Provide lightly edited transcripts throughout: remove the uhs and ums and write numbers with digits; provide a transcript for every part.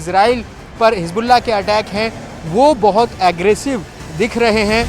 Israel पर Hezbollah के attack हैं वो बहुत एग्रेसिव दिख रहे हैं।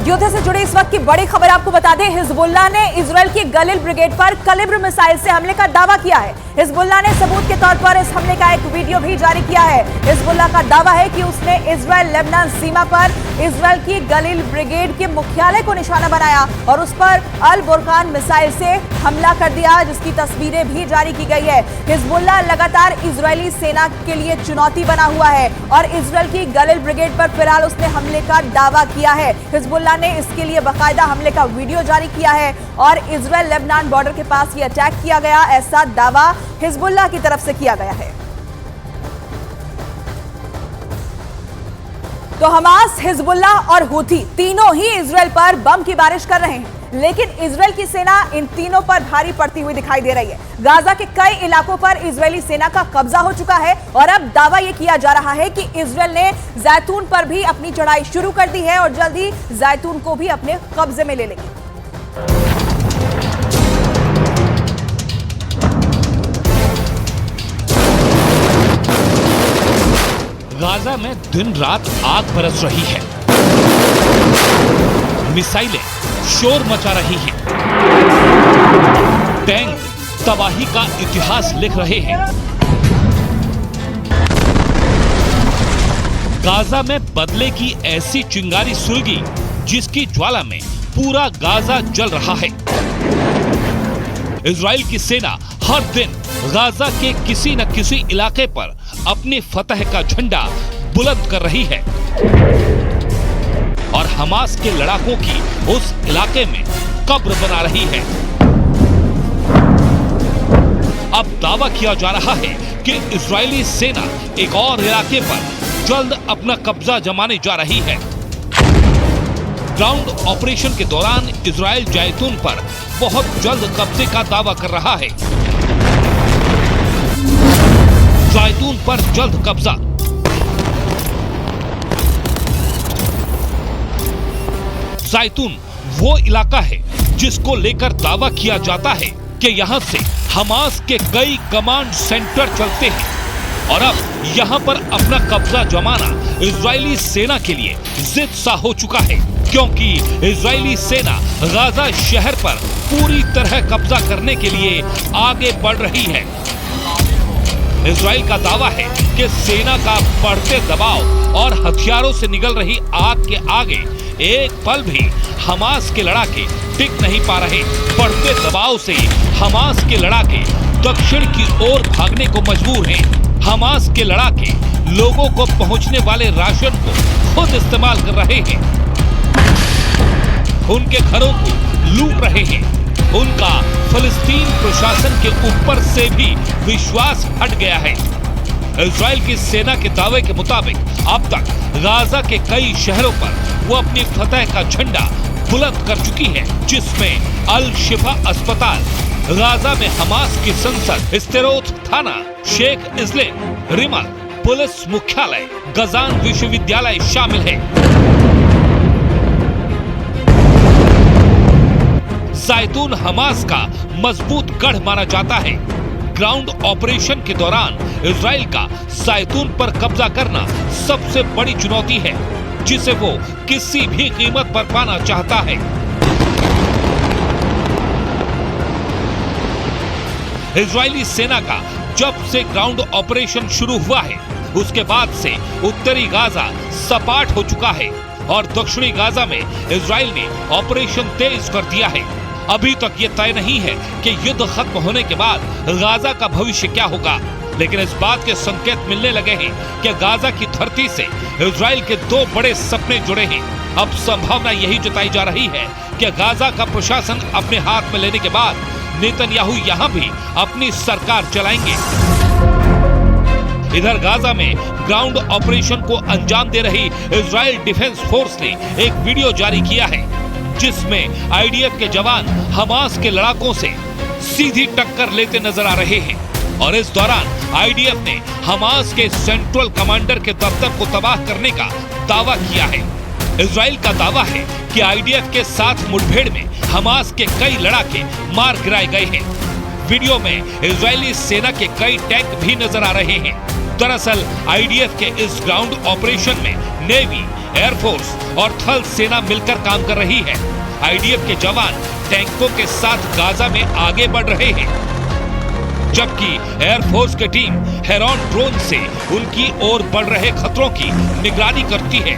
युद्ध से जुड़ी इस वक्त की बड़ी खबर आपको बता दें, हिजबुल्लाह ने इजराइल की गलील ब्रिगेड पर कलिब्र मिसाइल से हमले का दावा किया है। हिजबुल्लाह ने सबूत के तौर पर इस हमले का एक वीडियो भी जारी किया है। हिजबुल्लाह का दावा है कि उसने इजराइल लेबनान सीमा पर इजराइल की गलील ब्रिगेड के मुख्यालय को निशाना बनाया और उस पर अल बुरकान मिसाइल से हमला कर दिया, जिसकी तस्वीरें भी जारी की गई है। हिजबुल्लाह लगातार इजरायली सेना के लिए चुनौती बना हुआ है और इजराइल की गलील ब्रिगेड पर फिलहाल उसने हमले का दावा किया है। हिजबुल्लाह ने इसके लिए बाकायदा हमले का वीडियो जारी किया है और इजराइल लेबनान बॉर्डर के पास ये अटैक किया गया, ऐसा दावा हिजबुल्लाह की तरफ से किया गया है। तो हमास, हिजबुल्लाह और हूथी तीनों ही इजराइल पर बम की बारिश कर रहे हैं, लेकिन इजराइल की सेना इन तीनों पर भारी पड़ती हुई दिखाई दे रही है। गाजा के कई इलाकों पर इजरायली सेना का कब्जा हो चुका है और अब दावा यह किया जा रहा है कि इजराइल ने जैतून पर भी अपनी चढ़ाई शुरू कर दी है और जल्द ही जैतून को भी अपने कब्जे में ले लेगी। गाजा में दिन रात आग बरस रही है, मिसाइलें शोर मचा रही हैं, टैंक तबाही का इतिहास लिख रहे हैं। गाजा में बदले की ऐसी चिंगारी सुलगी जिसकी ज्वाला में पूरा गाजा जल रहा है। इजराइल की सेना हर दिन गाजा के किसी न किसी इलाके पर अपनी फतह का झंडा बुलंद कर रही है और हमास के लड़ाकों की उस इलाके में कब्र बना रही है। अब दावा किया जा रहा है कि इजरायली सेना एक और इलाके पर जल्द अपना कब्जा जमाने जा रही है। ग्राउंड ऑपरेशन के दौरान इजराइल जैतून पर बहुत जल्द कब्जे का दावा कर रहा है। जैतून पर जल्द कब्जा। जैतून वो इलाका है जिसको लेकर दावा किया जाता है कि यहां से हमास के कई कमांड सेंटर चलते हैं और अब यहां पर अपना कब्जा जमाना इजरायली सेना के लिए जिद सा हो चुका है, क्योंकि इजरायली सेना गाजा शहर पर पूरी तरह कब्जा करने के लिए आगे बढ़ रही है। इजराइल का दावा है कि सेना का बढ़ते दबाव और हथियारों से निकल रही आग के आगे एक पल भी हमास के लड़ाके टिक नहीं पा रहे। बढ़ते दबाव से हमास के लड़ाके दक्षिण की ओर भागने को मजबूर हैं। हमास के लड़ाके लोगों को पहुंचने वाले राशन को खुद इस्तेमाल कर रहे हैं, उनके घरों को लूट रहे हैं। उनका फिलिस्तीन प्रशासन के ऊपर से भी विश्वास हट गया है। इजराइल की सेना के दावे के मुताबिक अब तक गाजा के कई शहरों पर वो अपनी फतह का झंडा बुलंद कर चुकी है, जिसमें अल शिफा अस्पताल, गाजा में हमास की संसद, स्तेरोत थाना, शेख इस्लेम, रिमल पुलिस मुख्यालय, गजान विश्वविद्यालय शामिल है। जैतून हमास का मजबूत गढ़ माना जाता है। ग्राउंड ऑपरेशन के दौरान इजराइल का जैतून पर कब्जा करना सबसे बड़ी चुनौती है, जिसे वो किसी भी कीमत पर पाना चाहता है। इजरायली सेना का जब से ग्राउंड ऑपरेशन शुरू हुआ है, उसके बाद से उत्तरी गाजा सपाट हो चुका है और दक्षिणी गाजा में इजराइल ने ऑपरेशन तेज कर दिया है। अभी तक ये तय नहीं है कि युद्ध खत्म होने के बाद गाजा का भविष्य क्या होगा, लेकिन इस बात के संकेत मिलने लगे हैं कि गाजा की धरती से इजराइल के दो बड़े सपने जुड़े हैं। अब संभावना यही जताई जा रही है कि गाजा का प्रशासन अपने हाथ में लेने के बाद नेतन्याहू यहां भी अपनी सरकार चलाएंगे। इधर गाजा में ग्राउंड ऑपरेशन को अंजाम दे रही इजराइल डिफेंस फोर्स ने एक वीडियो जारी किया है जिसमें आईडीएफ के जवान हमास के लड़ाकों से सीधी टक्कर लेते नजर आ रहे हैं और इस दौरान आईडीएफ ने हमास के सेंट्रल कमांडर के दफ्तर को तबाह करने का दावा किया है। इजराइल का दावा है कि आईडीएफ के साथ मुठभेड़ में हमास के कई लड़ाके मार गिराए गए हैं। वीडियो में इजरायली सेना के कई टैंक भी नजर आ रहे हैं। दरअसल आईडीएफ के इस ग्राउंड ऑपरेशन में नेवी, एयरफोर्स और थल सेना मिलकर काम कर रही है। आईडीएफ के जवान टैंकों के साथ गाजा में आगे बढ़ रहे हैं, जबकि एयरफोर्स की टीम हेरॉन ड्रोन से उनकी ओर बढ़ रहे खतरों की निगरानी करती है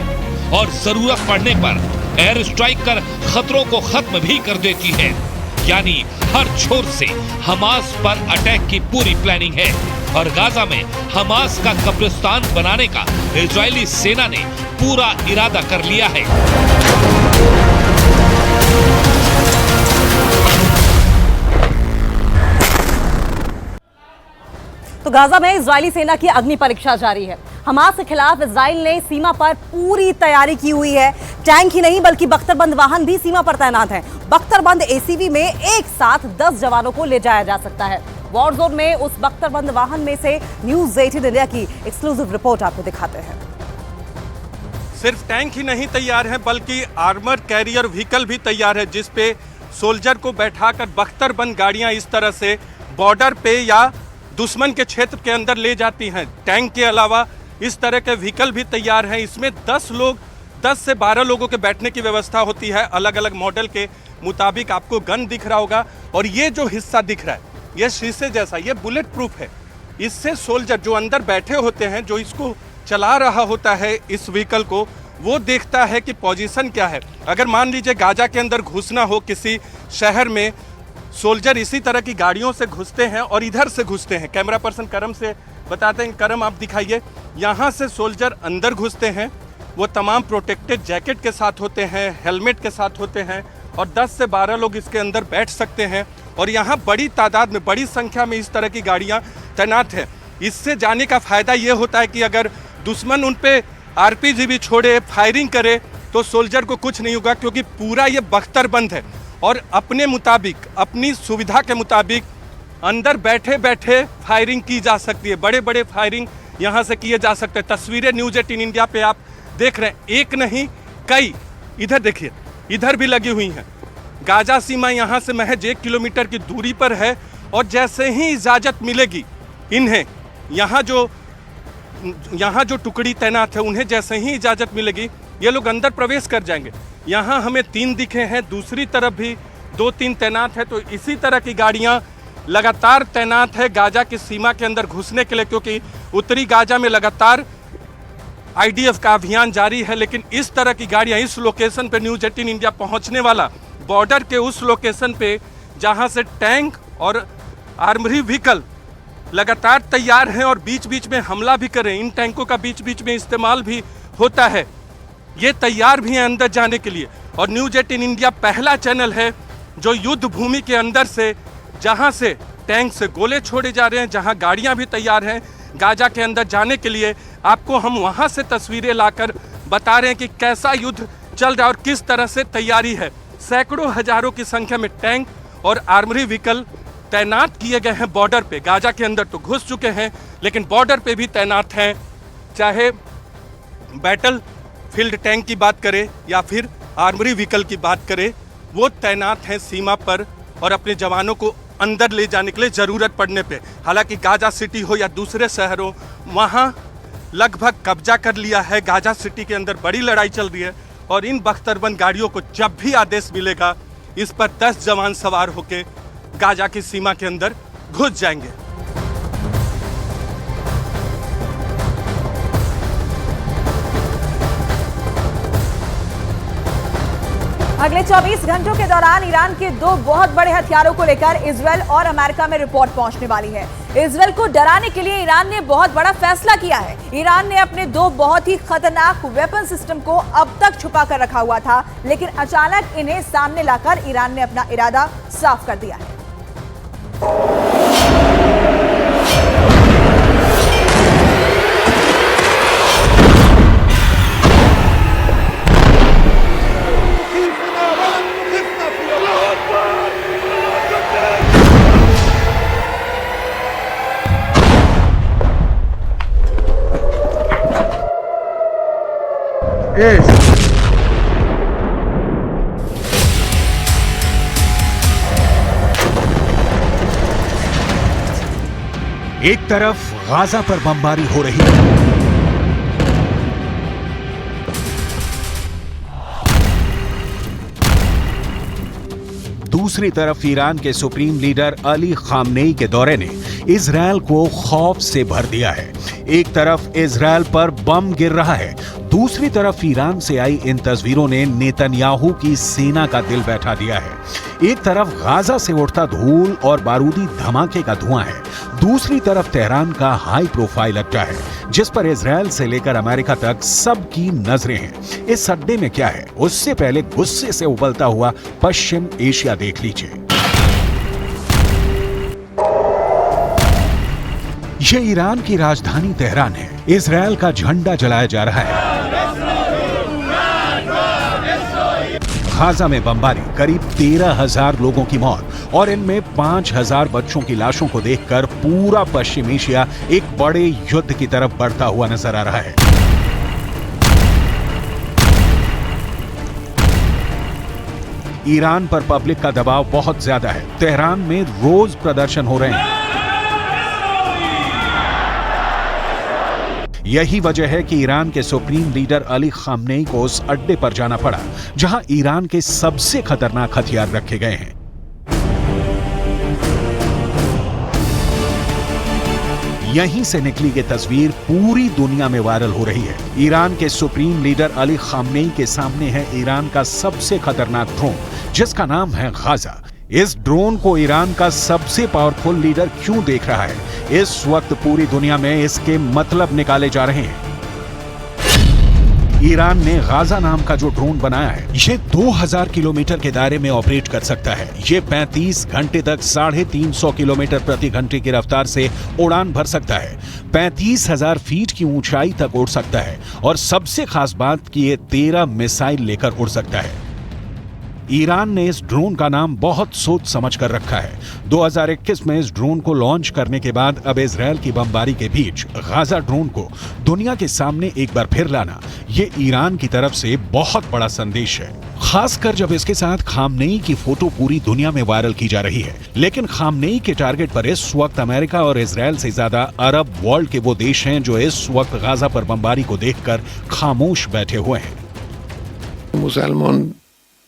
और जरूरत पड़ने पर एयर स्ट्राइक कर खतरों को खत्म भी कर देती है। यानी हर छोर से हमास पर अटैक की पूरी प्लानिंग है और गाजा में हमास का कब्रिस्तान बनाने का इजरायली सेना ने पूरा इरादा कर लिया है। तो गाजा में इजरायली सेना की अग्नि परीक्षा जारी है। हमास के खिलाफ इजराइल ने सीमा पर पूरी तैयारी की हुई है। टैंक ही नहीं बल्कि बख्तरबंद वाहन भी सीमा पर तैनात हैं। बख्तरबंद एसीवी में एक साथ 10 जवानों को ले जाया जा सकता है। वॉर जोन में उस बख्तरबंद वाहन में से न्यूज़ 18 इंडिया की एक्सक्लूसिव रिपोर्ट आपको दिखाते हैं। सिर्फ टैंक ही नहीं तैयार है बल्कि आर्मर कैरियर व्हीकल भी तैयार है, जिस पे सोल्जर को बैठाकर बख्तरबंद गाड़ियां इस तरह से बॉर्डर पे या दुश्मन के क्षेत्र के अंदर ले जाती हैं। टैंक के अलावा इस तरह के व्हीकल भी तैयार हैं। इसमें 10 से 12 लोगों के बैठने की व्यवस्था होती है। अलग अलग मॉडल के मुताबिक आपको गन दिख रहा होगा और ये जो हिस्सा दिख रहा है ये शीशे जैसा, ये बुलेट प्रूफ है। इससे सोल्जर जो अंदर बैठे होते हैं, जो इसको चला रहा होता है इस व्हीकल को, वो देखता है कि पोजीशन क्या है। अगर मान लीजिए गाजा के अंदर घुसना हो किसी शहर में, सोल्जर इसी तरह की गाड़ियों से घुसते हैं और इधर से घुसते हैं। कैमरा पर्सन करम से बताते हैं, करम आप दिखाइए। यहाँ से सोल्जर अंदर घुसते हैं, वो तमाम प्रोटेक्टेड जैकेट के साथ होते हैं, हेलमेट के साथ होते हैं और 10 से 12 लोग इसके अंदर बैठ सकते हैं। और यहाँ बड़ी तादाद में, बड़ी संख्या में इस तरह की गाड़ियाँ तैनात हैं। इससे जाने का फ़ायदा ये होता है कि अगर दुश्मन उन पे आरपीजी भी छोड़े, फायरिंग करे, तो सोल्जर को कुछ नहीं होगा, क्योंकि पूरा ये बख्तरबंद है और अपने मुताबिक, अपनी सुविधा के मुताबिक अंदर बैठे बैठे फायरिंग की जा सकती है। बड़े बड़े फायरिंग यहाँ से किए जा सकते हैं। तस्वीरें न्यूज़ 18 इंडिया पे आप देख रहे हैं, एक नहीं कई। इधर देखिए, इधर भी लगी हुई हैं। गाजा सीमा यहाँ से महज 1 किलोमीटर की दूरी पर है और जैसे ही इजाज़त मिलेगी इन्हें, यहाँ जो टुकड़ी तैनात है, उन्हें जैसे ही इजाज़त मिलेगी ये लोग अंदर प्रवेश कर जाएंगे। यहाँ हमें 3 दिखे हैं, दूसरी तरफ भी 2-3 तैनात है। तो इसी तरह की गाड़ियाँ लगातार तैनात है गाजा की सीमा के अंदर घुसने के लिए, क्योंकि उत्तरी गाजा में लगातार आईडीएफ का अभियान जारी है। लेकिन इस तरह की गाड़ियाँ इस लोकेशन पे न्यूज़ 18 इंडिया पहुँचने वाला, बॉर्डर के उस लोकेशन पे जहाँ से टैंक और आर्मरी व्हीकल लगातार तैयार हैं और बीच बीच में हमला भी करें, इन टैंकों का बीच बीच में इस्तेमाल भी होता है। ये तैयार भी हैं अंदर जाने के लिए। और न्यूज़ 18 इंडिया पहला चैनल है जो युद्ध भूमि के अंदर से, जहां से टैंक से गोले छोड़े जा रहे हैं, जहां गाड़ियां भी तैयार हैं गाजा के अंदर जाने के लिए, आपको हम वहां से तस्वीरें लाकर बता रहे हैं कि कैसा युद्ध चल रहा है और किस तरह से तैयारी है। सैकड़ों हजारों की संख्या में टैंक और आर्मरी व्हीकल तैनात किए गए हैं बॉर्डर पे। गाजा के अंदर तो घुस चुके हैं, लेकिन बॉर्डर पे भी तैनात हैं। चाहे बैटल फील्ड टैंक की बात करें या फिर आर्मरी व्हीकल की बात करें, वो तैनात हैं सीमा पर और अपने जवानों को अंदर ले जाने के लिए ज़रूरत पड़ने पे। हालांकि गाजा सिटी हो या दूसरे शहरों, वहाँ लगभग कब्जा कर लिया है। गाजा सिटी के अंदर बड़ी लड़ाई चल रही है और इन बख्तरबंद गाड़ियों को जब भी आदेश मिलेगा, इस पर 10 जवान सवार होकर गाजा की सीमा के अंदर घुस जाएंगे। अगले 24 घंटों के दौरान ईरान के 2 बहुत बड़े हथियारों को लेकर इजरायल और अमेरिका में रिपोर्ट पहुंचने वाली है। इजरायल को डराने के लिए ईरान ने बहुत बड़ा फैसला किया है। ईरान ने अपने 2 बहुत ही खतरनाक वेपन सिस्टम को अब तक छुपा कर रखा हुआ था, लेकिन अचानक इन्हें सामने लाकर ईरान ने अपना इरादा साफ कर दिया है। एक तरफ गाजा पर बमबारी हो रही है, दूसरी तरफ ईरान के सुप्रीम लीडर अली खामनेई के दौरे ने इजरायल को खौफ से भर दिया है। एक तरफ इजरायल पर बम गिर रहा है, दूसरी तरफ ईरान से आई इन तस्वीरों ने नेतन्याहू की सेना का दिल बैठा दिया है। एक तरफ गाजा से उठता धूल और बारूदी धमाके का धुआं है, दूसरी तरफ तेहरान का हाई प्रोफाइल अड्डा है जिस पर इजरायल से लेकर अमेरिका तक सबकी नजरें हैं। इस अड्डे में क्या है, उससे पहले गुस्से से उबलता हुआ पश्चिम एशिया देख लीजिए। ये ईरान की राजधानी तेहरान है। इजरायल का झंडा जलाया जा रहा है। गाजा में बमबारी, करीब 13,000 लोगों की मौत और इनमें 5,000 बच्चों की लाशों को देखकर पूरा पश्चिम एशिया एक बड़े युद्ध की तरफ बढ़ता हुआ नजर आ रहा है। ईरान पर पब्लिक का दबाव बहुत ज्यादा है। तेहरान में रोज प्रदर्शन हो रहे हैं। यही वजह है कि ईरान के सुप्रीम लीडर अली खामनेई को उस अड्डे पर जाना पड़ा जहां ईरान के सबसे खतरनाक हथियार रखे गए हैं। यहीं से निकली ये तस्वीर पूरी दुनिया में वायरल हो रही है। ईरान के सुप्रीम लीडर अली खामनेई के सामने है ईरान का सबसे खतरनाक ड्रोन जिसका नाम है गाजा। इस ड्रोन को ईरान का सबसे पावरफुल लीडर क्यों देख रहा है? इस वक्त पूरी दुनिया में इसके मतलब निकाले जा रहे हैं। ईरान ने गाजा नाम का जो ड्रोन बनाया है, ये 2000 किलोमीटर के दायरे में ऑपरेट कर सकता है। ये 35 घंटे तक 350 किलोमीटर प्रति घंटे की रफ्तार से उड़ान भर सकता है। 35,000 फीट की ऊंचाई तक उड़ सकता है और सबसे खास बात कि ये 13 मिसाइल लेकर उड़ सकता है। ईरान ने इस ड्रोन का नाम बहुत सोच समझ कर रखा है। 2021 में इस ड्रोन को लॉन्च करने के बाद अब इजरायल की बमबारी के बीच गाजा ड्रोन को दुनिया के सामने एक बार फिर लाना, ये ईरान की तरफ से बहुत बड़ा संदेश है, खासकर जब इसके साथ खामनेई की फोटो पूरी दुनिया में वायरल की जा रही है। लेकिन खामनेई के टारगेट पर इस वक्त अमेरिका और इजरायल से ज्यादा अरब वर्ल्ड के वो देश हैं जो इस वक्त गाजा पर बमबारी को देखकर खामोश बैठे हुए हैं। मुसलमान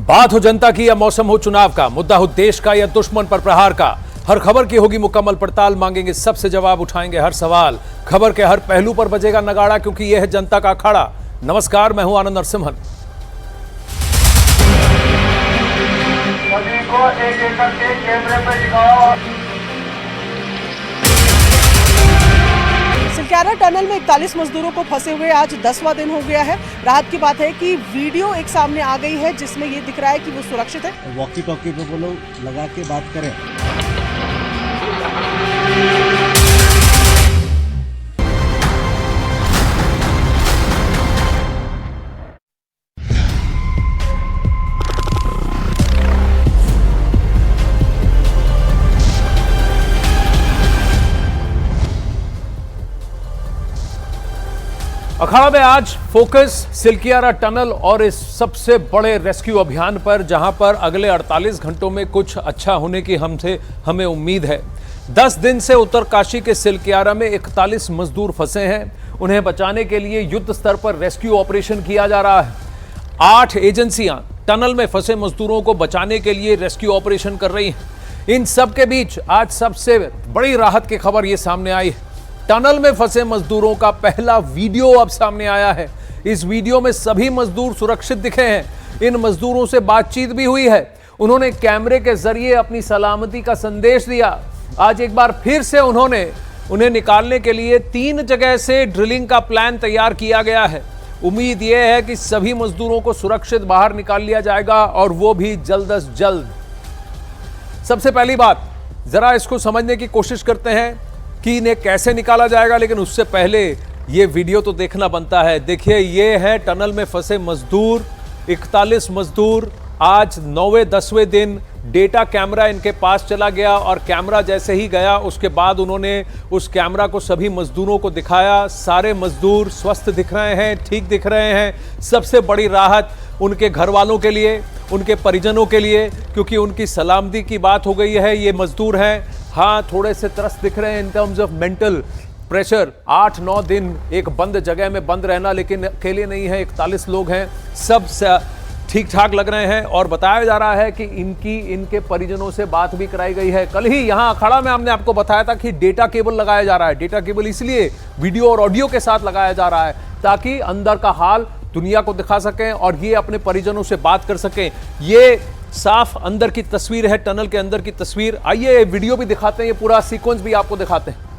बात हो जनता की या मौसम हो चुनाव का, मुद्दा हो देश का या दुश्मन पर प्रहार का, हर खबर की होगी मुकम्मल पड़ताल, मांगेंगे सबसे जवाब, उठाएंगे हर सवाल, खबर के हर पहलू पर बजेगा नगाड़ा क्योंकि यह है जनता का अखाड़ा। नमस्कार, मैं हूं आनंद नरसिम्हन। सभी को एक एक करके कैमरे पे दिखाओ। सिलक्यारा टनल में 41 मजदूरों को फंसे हुए आज 10वां दिन हो गया है। राहत की बात है कि वीडियो एक सामने आ गई है जिसमें ये दिख रहा है कि वो सुरक्षित है। वॉकी टॉकी पे बोलो लगा के बात करें। अखाड़ा में आज फोकस सिलक्यारा टनल और इस सबसे बड़े रेस्क्यू अभियान पर, जहां पर अगले 48 घंटों में कुछ अच्छा होने की हमें उम्मीद है। 10 दिन से उत्तरकाशी के सिलक्यारा में 41 मजदूर फंसे हैं। उन्हें बचाने के लिए युद्ध स्तर पर रेस्क्यू ऑपरेशन किया जा रहा है। 8 एजेंसियां टनल में फंसे मजदूरों को बचाने के लिए रेस्क्यू ऑपरेशन कर रही हैं। इन सब के बीच आज सबसे बड़ी राहत की खबर यह सामने आई है। टनल में फंसे मजदूरों का पहला वीडियो अब सामने आया है। इस वीडियो में सभी मजदूर सुरक्षित दिखे हैं। इन मजदूरों से बातचीत भी हुई है। उन्होंने कैमरे के जरिए अपनी सलामती का संदेश दिया। आज एक बार फिर से उन्हें निकालने के लिए 3 जगह से ड्रिलिंग का प्लान तैयार किया गया है। उम्मीद यह है कि सभी मजदूरों को सुरक्षित बाहर निकाल लिया जाएगा और वो भी जल्द अज जल्द। सबसे पहली बात, जरा इसको समझने की कोशिश करते हैं कि इन्हें कैसे निकाला जाएगा, लेकिन उससे पहले ये वीडियो तो देखना बनता है। देखिए, ये है टनल में फंसे मजदूर, 41 मजदूर आज 9वें 10वें दिन डेटा कैमरा इनके पास चला गया और कैमरा जैसे ही गया उसके बाद उन्होंने उस कैमरा को सभी मजदूरों को दिखाया। सारे मजदूर स्वस्थ दिख रहे हैं, ठीक दिख रहे हैं। सबसे बड़ी राहत उनके घर वालों के लिए, उनके परिजनों के लिए, क्योंकि उनकी सलामती की बात हो गई है। ये मजदूर हैं, हाँ थोड़े से त्रस्त दिख रहे हैं in terms of mental pressure. 8-9 दिन एक बंद जगह में बंद रहना, लेकिन अकेले नहीं है, 41 लोग हैं, सब ठीक ठाक लग रहे हैं। और बताया जा रहा है कि इनके परिजनों से बात भी कराई गई है। कल ही यहाँ अखाड़ा में हमने आपको बताया था कि डेटा केबल लगाया जा रहा है। डेटा केबल इसलिए वीडियो और ऑडियो के साथ लगाया जा रहा है ताकि अंदर का हाल दुनिया को दिखा सकें और ये अपने परिजनों से बात कर सकें। ये साफ अंदर की तस्वीर है, टनल के अंदर की तस्वीर। आइए वीडियो भी दिखाते हैं, ये पूरा सीक्वेंस भी आपको दिखाते हैं।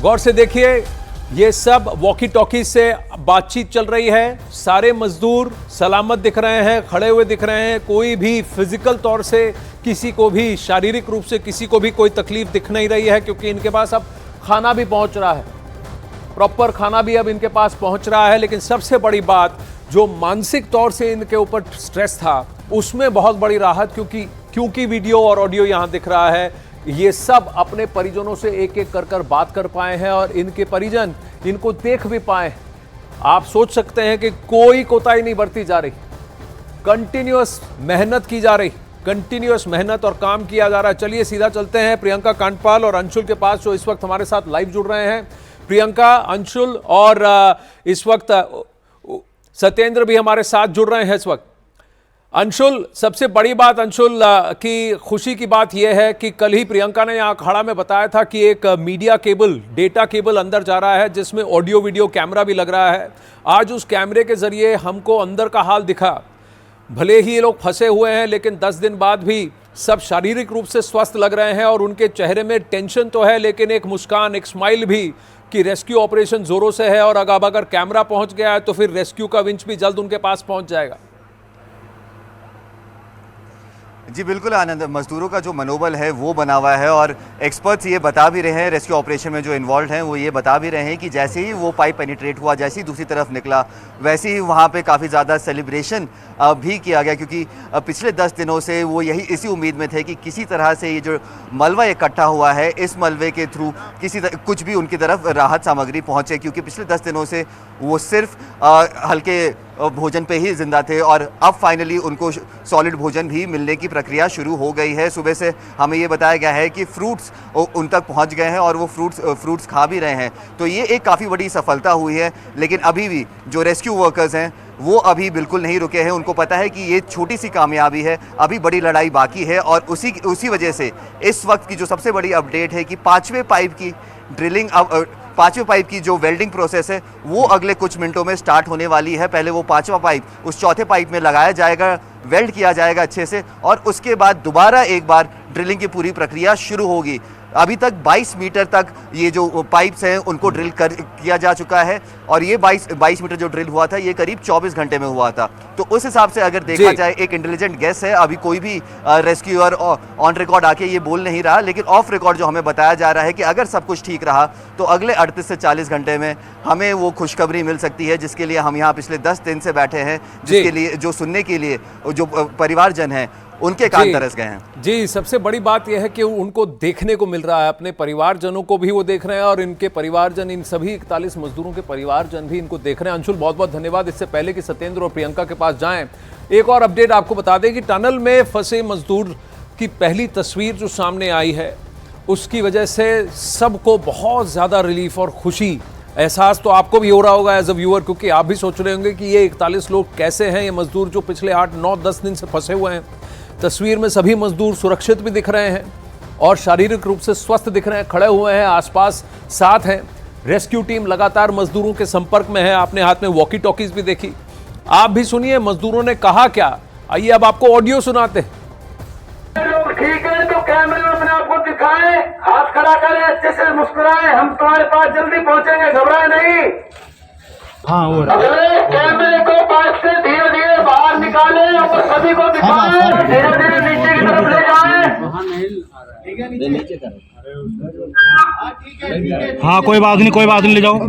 गौर से देखिए, ये सब वॉकी टॉकी से बातचीत चल रही है। सारे मजदूर सलामत दिख रहे हैं, खड़े हुए दिख रहे हैं। कोई भी फिजिकल तौर से किसी को भी, शारीरिक रूप से किसी को भी कोई तकलीफ दिख नहीं रही है, क्योंकि इनके पास अब खाना भी पहुंच रहा है, प्रॉपर खाना भी अब इनके पास पहुंच रहा है। लेकिन सबसे बड़ी बात, जो मानसिक तौर से इनके ऊपर स्ट्रेस था, उसमें बहुत बड़ी राहत, क्योंकि वीडियो और ऑडियो यहां दिख रहा है। ये सब अपने परिजनों से एक एक कर बात कर पाए हैं और इनके परिजन इनको देख भी पाए। आप सोच सकते हैं कि कोई कोताही नहीं बरती जा रही, कंटिन्यूअस मेहनत की जा रही, कंटिन्यूअस मेहनत और काम किया जा रहा है। चलिए सीधा चलते हैं प्रियंका कांडपाल और अंशुल के पास, जो इस वक्त हमारे साथ लाइव जुड़ रहे हैं। प्रियंका, अंशुल और इस वक्त सत्येंद्र भी हमारे साथ जुड़ रहे हैं इस वक्त। अंशुल, सबसे बड़ी बात अंशुल की खुशी की बात यह है कि कल ही प्रियंका ने यहाँ अखाड़ा में बताया था कि एक मीडिया केबल, डेटा केबल अंदर जा रहा है जिसमें ऑडियो वीडियो कैमरा भी लग रहा है। आज उस कैमरे के जरिए हमको अंदर का हाल दिखा। भले ही ये लोग फंसे हुए हैं, लेकिन 10 दिन बाद भी सब शारीरिक रूप से स्वस्थ लग रहे हैं और उनके चेहरे में टेंशन तो है, लेकिन एक मुस्कान, एक स्माइल भी कि रेस्क्यू ऑपरेशन जोरों से है। और अब अगर कैमरा पहुंच गया है तो फिर रेस्क्यू का विंच भी जल्द उनके पास पहुंच जाएगा। जी बिल्कुल आनंद, मजदूरों का जो मनोबल है वो बना हुआ है और एक्सपर्ट्स ये बता भी रहे हैं, रेस्क्यू ऑपरेशन में जो इन्वॉल्व हैं वो ये बता भी रहे हैं कि जैसे ही वो पाइप पेनिट्रेट हुआ, जैसे ही दूसरी तरफ निकला, वैसे ही वहाँ पे काफ़ी ज़्यादा सेलिब्रेशन भी किया गया, क्योंकि पिछले 10 दिनों से वो इसी उम्मीद में थे कि किसी तरह से ये जो मलबा इकट्ठा हुआ है, इस मलबे के थ्रू कुछ भी उनकी तरफ राहत सामग्री पहुँचे, क्योंकि पिछले 10 दिनों से वो सिर्फ हल्के भोजन पे ही जिंदा थे और अब फाइनली उनको सॉलिड भोजन भी मिलने की प्रक्रिया शुरू हो गई है। सुबह से हमें ये बताया गया है कि फ्रूट्स उन तक पहुंच गए हैं और वो फ्रूट्स खा भी रहे हैं, तो ये एक काफ़ी बड़ी सफलता हुई है। लेकिन अभी भी जो रेस्क्यू वर्कर्स हैं वो अभी बिल्कुल नहीं रुके हैं। उनको पता है कि ये छोटी सी कामयाबी है, अभी बड़ी लड़ाई बाकी है और उसी वजह से इस वक्त की जो सबसे बड़ी अपडेट है कि 5वें पाइप की ड्रिलिंग, 5वें पाइप की जो वेल्डिंग प्रोसेस है वो अगले कुछ मिनटों में स्टार्ट होने वाली है। पहले वो 5वां पाइप उस चौथे पाइप में लगाया जाएगा, वेल्ड किया जाएगा अच्छे से, और उसके बाद दोबारा एक बार ड्रिलिंग की पूरी प्रक्रिया शुरू होगी। अभी तक 22 मीटर तक ये जो पाइप्स हैं उनको ड्रिल किया जा चुका है और ये 22 मीटर जो ड्रिल हुआ था ये करीब 24 घंटे में हुआ था। तो उस हिसाब से अगर देखा जाए, एक इंटेलिजेंट गेस है, अभी कोई भी रेस्क्यूअर ऑन रिकॉर्ड आके ये बोल नहीं रहा, लेकिन ऑफ रिकॉर्ड जो हमें बताया जा रहा है कि अगर सब कुछ ठीक रहा तो अगले 38 से 40 घंटे में हमें वो खुशखबरी मिल सकती है, जिसके लिए हम यहाँ पिछले 10 दिन से बैठे हैं, जिसके लिए जो सुनने के लिए जो परिवारजन हैं उनके कान तरस गए हैं। जी, सबसे बड़ी बात यह है कि उनको देखने को मिल रहा है, अपने परिवारजनों को भी वो देख रहे हैं और इनके परिवारजन, इन सभी 41 मजदूरों के परिवारजन भी इनको देख रहे हैं। अंशुल, बहुत बहुत धन्यवाद। इससे पहले कि सत्येंद्र और प्रियंका के पास जाएं, एक और अपडेट आपको बता दें कि टनल में फंसे मजदूर की पहली तस्वीर जो सामने आई है, उसकी वजह से सबको बहुत ज़्यादा रिलीफ और खुशी एहसास तो आपको भी हो रहा होगा एज अ व्यूअर, क्योंकि आप भी सोच रहे होंगे कि ये 41 लोग कैसे हैं, ये मजदूर जो पिछले 8, 9, 10 दिन से फंसे हुए हैं। तस्वीर में सभी मजदूर सुरक्षित भी दिख रहे हैं और शारीरिक रूप से स्वस्थ दिख रहे हैं, खड़े हुए हैं, आसपास साथ हैं। रेस्क्यू टीम लगातार मजदूरों के संपर्क में है। आपने हाथ में वॉकी टॉकीज भी देखी, आप भी सुनिए मजदूरों ने कहा क्या। आइए अब आपको ऑडियो सुनाते हैं। ठीक है तो कैमरे में अपने आप को दिखाएं, हाथ खड़ा करें, अच्छे से मुस्कुराएं, हम तुम्हारे पास जल्दी पहुंचेंगे, घबराए नहीं। हाँ, हो रहा है। कैमरे को पास से धीरे धीरे बाहर निकालें और सभी को दिखाएं, धीरे धीरे नीचे की तरफ ले जाएं। ठीक है, नीचे करें। हाँ कोई बात नहीं ले जाओ।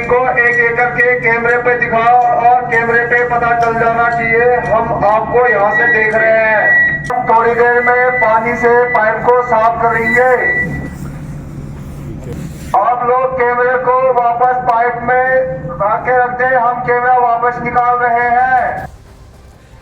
को एक के कैमरे पे दिखाओ और कैमरे पे पता चल जाना चाहिए हम आपको यहाँ से देख रहे हैं। थोड़ी देर में पानी से पाइप को साफ करेंगे। आप लोग कैमरे को वापस पाइप में आके रख दें, हम कैमरा वापस निकाल रहे हैं।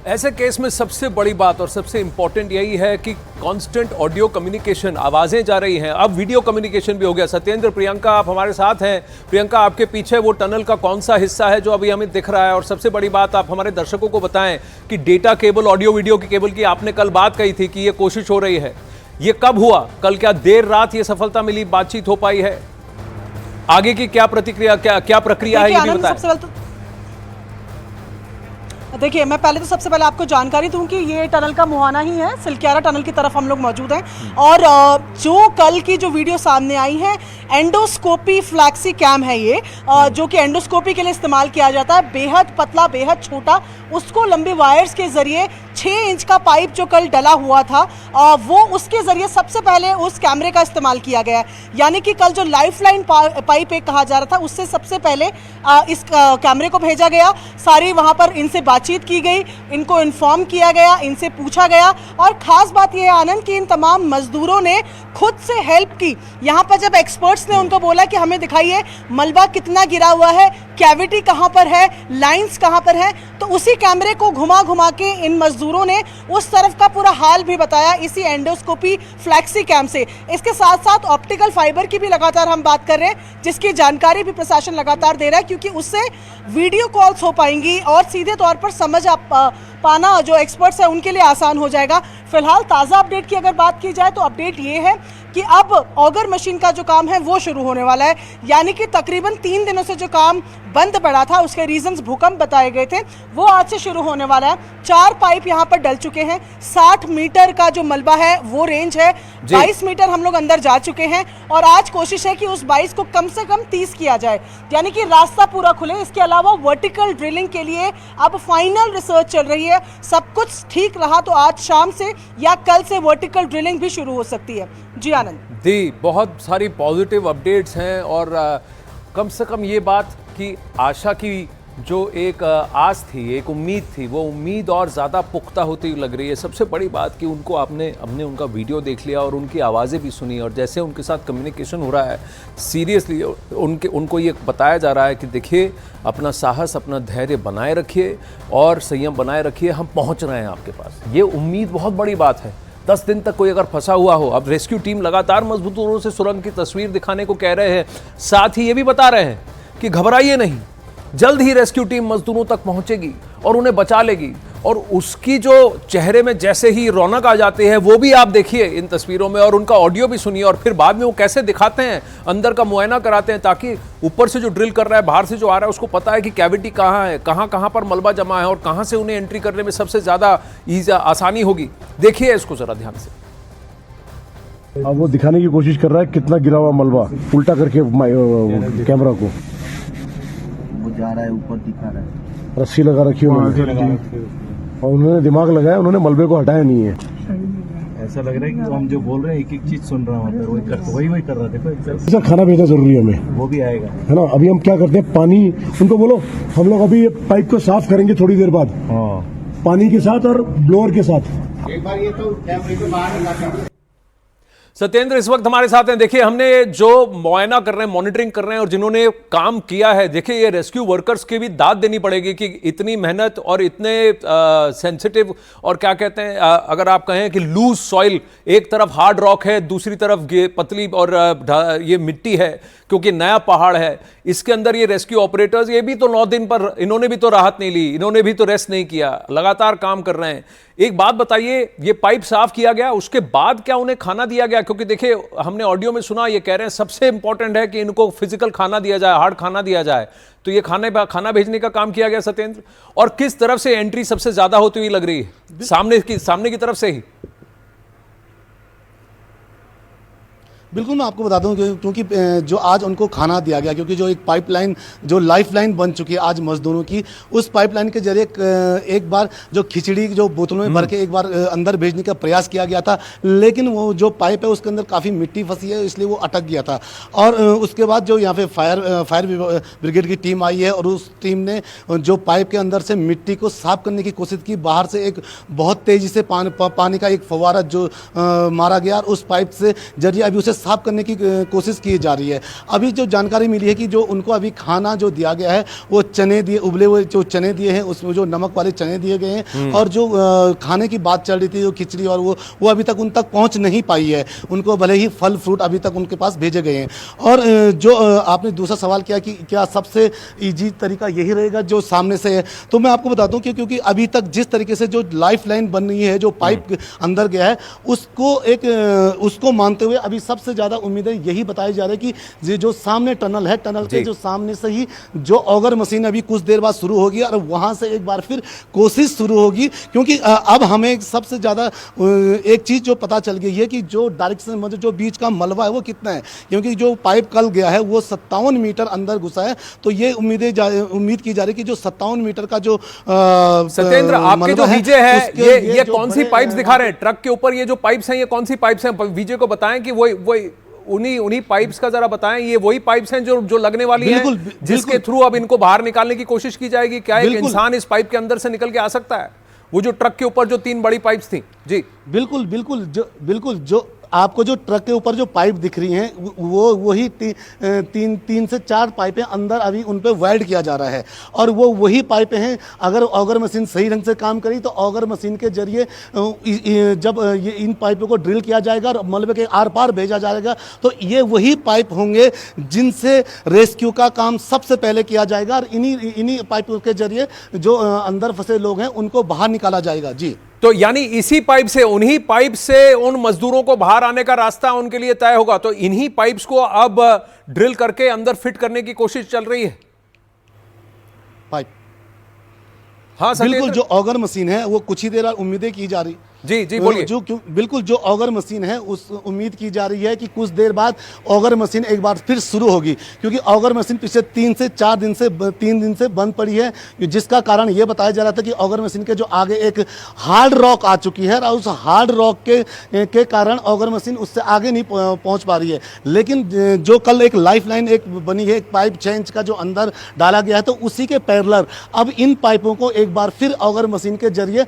ऐसे केस में सबसे बड़ी बात और सबसे इंपॉर्टेंट यही है कि कांस्टेंट ऑडियो कम्युनिकेशन, आवाजें जा रही हैं, अब वीडियो कम्युनिकेशन भी हो गया। सत्येंद्र, प्रियंका आप हमारे साथ हैं। प्रियंका, आपके पीछे वो टनल का कौन सा हिस्सा है जो अभी हमें दिख रहा है? और सबसे बड़ी बात आप हमारे दर्शकों को बताएं कि डेटा केबल, ऑडियो वीडियो की केबल की आपने कल बात कही थी कि ये कोशिश हो रही है, ये कब हुआ? कल क्या देर रात ये सफलता मिली, बातचीत हो पाई है? आगे की क्या प्रतिक्रिया, क्या प्रक्रिया है, ये भी बताएं। देखिए, मैं पहले तो सबसे पहले आपको जानकारी दूं कि ये टनल का मुहाना ही है, सिलक्यारा टनल की तरफ हम लोग मौजूद हैं। और जो कल की जो वीडियो सामने आई है, एंडोस्कोपी फ्लैक्सी कैम है ये, जो कि एंडोस्कोपी के लिए इस्तेमाल किया जाता है। बेहद पतला, बेहद छोटा, उसको लंबी वायर्स के जरिए 6 इंच का पाइप जो कल डला हुआ था, वो उसके जरिए सबसे पहले उस कैमरे का इस्तेमाल किया गया है। यानी कि कल जो लाइफलाइन पाइप एक कहा जा रहा था, उससे सबसे पहले इस कैमरे को भेजा गया। सारी वहाँ पर इनसे बातचीत की गई, इनको इन्फॉर्म किया गया, इनसे पूछा गया। और ख़ास बात यह है आनंद कि इन तमाम मजदूरों ने खुद से हेल्प की। यहाँ पर जब एक्सपर्ट्स ने उनको बोला कि हमें दिखाइए मलबा कितना गिरा हुआ है, कैविटी कहाँ पर है, लाइंस कहाँ पर है, तो उसी कैमरे को घुमा घुमा के इन मजदूरों ने उस तरफ का पूरा हाल भी बताया इसी एंडोस्कोपी फ्लैक्सी कैम से। इसके साथ साथ ऑप्टिकल फाइबर की भी लगातार हम बात कर रहे हैं, जिसकी जानकारी भी प्रशासन लगातार दे रहा है, क्योंकि उससे वीडियो कॉल्स हो पाएंगी और सीधे तौर पर समझ पाना जो एक्सपर्ट्स हैं उनके लिए आसान हो जाएगा। फिलहाल ताज़ा अपडेट की अगर बात की जाए तो अपडेट ये है कि अब ऑगर मशीन का जो काम है वो शुरू होने वाला है। यानी कि तकरीबन 3 दिनों से जो काम बंद पड़ा था, उसके रीजंस भूकंप बताए गए थे, वो आज से शुरू होने वाला है। 4 पाइप यहाँ पर डल चुके हैं। 60 मीटर का जो मलबा है वो रेंज है, 22 मीटर हम लोग अंदर जा चुके हैं और आज कोशिश है कि उस 22 को कम से कम 30 किया जाए, यानी कि रास्ता पूरा खुले। इसके अलावा वर्टिकल ड्रिलिंग के लिए अब फाइनल रिसर्च चल रही है। सब कुछ ठीक रहा तो आज शाम से या कल से वर्टिकल ड्रिलिंग भी शुरू हो सकती है। जी आनंद दी, बहुत सारी पॉजिटिव अपडेट्स हैं और कम से कम ये बात कि आशा की जो एक आस थी, एक उम्मीद थी, वो उम्मीद और ज़्यादा पुख्ता होती लग रही है। सबसे बड़ी बात कि उनको हमने उनका वीडियो देख लिया और उनकी आवाज़ें भी सुनी और जैसे उनके साथ कम्युनिकेशन हो रहा है, सीरियसली उनको ये बताया जा रहा है कि देखिए, अपना साहस, अपना धैर्य बनाए रखिए और संयम बनाए रखिए, हम पहुँच रहे हैं आपके पास। ये उम्मीद बहुत बड़ी बात है। 10 दिन तक कोई अगर फंसा हुआ हो, अब रेस्क्यू टीम लगातार मजदूरों से सुरंग की तस्वीर दिखाने को कह रहे हैं, साथ ही ये भी बता रहे हैं कि घबराइए नहीं, जल्द ही रेस्क्यू टीम मजदूरों तक पहुंचेगी और उन्हें बचा लेगी। और उसकी जो चेहरे में जैसे ही रौनक आ जाती है, वो भी आप देखिए इन तस्वीरों में और उनका ऑडियो भी सुनिए। और फिर बाद में वो कैसे दिखाते हैं, अंदर का मुआयना कराते हैं, ताकि ऊपर से जो ड्रिल कर रहा है, बाहर से जो आ रहा है, उसको पता है कि कैविटी कहाँ है, कहाँ कहाँ पर मलबा जमा है और कहाँ से उन्हें एंट्री करने में सबसे ज़्यादा आसानी होगी। देखिए इसको ज़रा ध्यान से। अब वो दिखाने की कोशिश कर रहा है कितना गिरा हुआ मलबा, उल्टा करके कैमरा को जा रहा है, ऊपर दिखा रहा है। रस्सी लगा रखी है और उन्होंने दिमाग लगाया, उन्होंने मलबे को हटाया नहीं है। ऐसा लग रहा है कि हम जो बोल रहे हैं एक एक चीज सुन रहा हूँ, वही कर रहा है। सर खाना भेजना जरूरी है हमें, वो भी आएगा, है ना। अभी हम क्या करते हैं, पानी उनको बोलो, हम लोग अभी ये पाइप को साफ करेंगे थोड़ी देर बाद, पानी के साथ और ब्लोअर के साथ। एक बार ये तो कैमरे के बाहर सत्येंद्र इस वक्त हमारे साथ हैं। देखिए, हमने जो मुआयना कर रहे हैं, मॉनिटरिंग कर रहे हैं और जिन्होंने काम किया है, देखिए ये रेस्क्यू वर्कर्स की भी दाद देनी पड़ेगी कि इतनी मेहनत और इतने सेंसिटिव और क्या कहते हैं, अगर आप कहें कि लूज सॉइल, एक तरफ हार्ड रॉक है, दूसरी तरफ ये पतली और ये मिट्टी है, क्योंकि नया पहाड़ है, इसके अंदर ये रेस्क्यू ऑपरेटर्स, ये भी तो 9 दिन पर, इन्होंने भी तो राहत नहीं ली, इन्होंने भी तो रेस्ट नहीं किया, लगातार काम कर रहे हैं। एक बात बताइए, ये पाइप साफ किया गया, उसके बाद क्या उन्हें खाना दिया गया? क्योंकि देखिए, हमने ऑडियो में सुना, ये कह रहे हैं सबसे इंपॉर्टेंट है कि इनको फिजिकल खाना दिया जाए, हार्ड खाना दिया जाए। तो ये खाना भेजने का काम किया गया सत्येंद्र, और किस तरफ से एंट्री सबसे ज्यादा होती हुई लग रही है? सामने की तरफ से ही। बिल्कुल मैं आपको बता दूं क्योंकि जो आज उनको खाना दिया गया, क्योंकि जो एक पाइपलाइन जो लाइफलाइन बन चुकी है आज मजदूरों की, उस पाइपलाइन के जरिए एक बार जो खिचड़ी जो बोतलों में भर के एक बार अंदर भेजने का प्रयास किया गया था, लेकिन वो जो पाइप है उसके अंदर काफ़ी मिट्टी फंसी है, इसलिए वो अटक गया था। और उसके बाद जो यहाँ पे फायर ब्रिगेड की टीम आई है और उस टीम ने जो पाइप के अंदर से मिट्टी को साफ करने की कोशिश की। बाहर से एक बहुत तेज़ी से पानी का एक फव्वारा जो मारा गया और उस पाइप से जरिए अभी उसे साफ करने की कोशिश की जा रही है। अभी जो जानकारी मिली है कि जो उनको अभी खाना जो दिया गया है वो चने दिए, उबले हुए जो चने दिए हैं, उसमें जो नमक वाले चने दिए गए हैं। और जो खाने की बात चल रही थी जो खिचड़ी और वो अभी तक उन तक पहुंच नहीं पाई है। उनको भले ही फल फ्रूट अभी तक उनके पास भेजे गए हैं। और जो आपने दूसरा सवाल किया कि क्या सबसे ईजी तरीका यही रहेगा जो सामने से है, तो मैं आपको बताता हूँ कि क्योंकि अभी तक जिस तरीके से जो लाइफ लाइन बन रही है, जो पाइप अंदर गया है, उसको मानते हुए अभी सबसे ज़्यादा उम्मीदें यही बताई जा रही है कि जो सामने टनल है, टनल के जो सामने से ही जो ऑगर मशीन अभी कुछ देर बाद शुरू होगी और वहां से एक बार फिर कोशिश शुरू होगी। क्योंकि अब हमें सबसे ज़्यादा एक चीज़ जो पता चल गई है कि जो डायरेक्शन मतलब जो बीच का मलबा है वो कितना है, क्योंकि जो पाइप कल गया है वो 57 मीटर अंदर घुसा है। तो ये उम्मीद की जा रही है कि जो 57 मीटर का जो सत्येंद्र आपके जो विजय है ये कौन सी पाइप्स दिखा रहे हैं ट्रक के ऊपर? ये जो पाइप्स हैं ये कौन सी पाइप्स हैं? विजय को बताएं कि वो उन्हीं पाइप्स का जरा बताएं, ये वही पाइप्स हैं जो लगने वाली हैं जिसके थ्रू अब इनको बाहर निकालने की कोशिश की जाएगी? क्या एक इंसान इस पाइप के अंदर से निकल के आ सकता है? वो जो ट्रक के ऊपर जो 3 बड़ी पाइप्स थी जी। बिल्कुल जो आपको जो ट्रक के ऊपर जो पाइप दिख रही हैं वो वही तीन से 4 पाइपें अंदर अभी उन पे वेल्ड किया जा रहा है और वो वही पाइपें हैं। अगर ऑगर मशीन सही ढंग से काम करी तो ऑगर मशीन के जरिए जब ये इन पाइपों को ड्रिल किया जाएगा और मलबे के आर पार भेजा जाएगा तो ये वही पाइप होंगे जिनसे रेस्क्यू का काम सबसे पहले किया जाएगा और इन्हीं पाइपों के जरिए जो अंदर फंसे लोग हैं उनको बाहर निकाला जाएगा। जी, तो यानी इसी पाइप से, उन्हीं पाइप से उन मजदूरों को बाहर आने का रास्ता उनके लिए तय होगा। तो इन्हीं पाइप्स को अब ड्रिल करके अंदर फिट करने की कोशिश चल रही है। पाइप, हाँ बिल्कुल जो ऑगर मशीन है वो कुछ ही देर उम्मीदें की जा रही। जी बोलिए। बिल्कुल जो ऑगर मशीन है उस उम्मीद की जा रही है कि कुछ देर बाद ऑगर मशीन एक बार फिर शुरू होगी, क्योंकि ऑगर मशीन पिछले 3 से 4 दिन से 3 दिन से बंद पड़ी है, जिसका कारण ये बताया जा रहा था कि ऑगर मशीन के जो आगे एक हार्ड रॉक आ चुकी है और उस हार्ड रॉक के कारण ऑगर मशीन उससे आगे नहीं पहुंच पा रही है। लेकिन जो कल एक लाइफ लाइन एक बनी है, एक पाइप 6 इंच का जो अंदर डाला गया है, तो उसी के पैरेलल अब इन पाइपों को एक बार फिर ऑगर मशीन के जरिए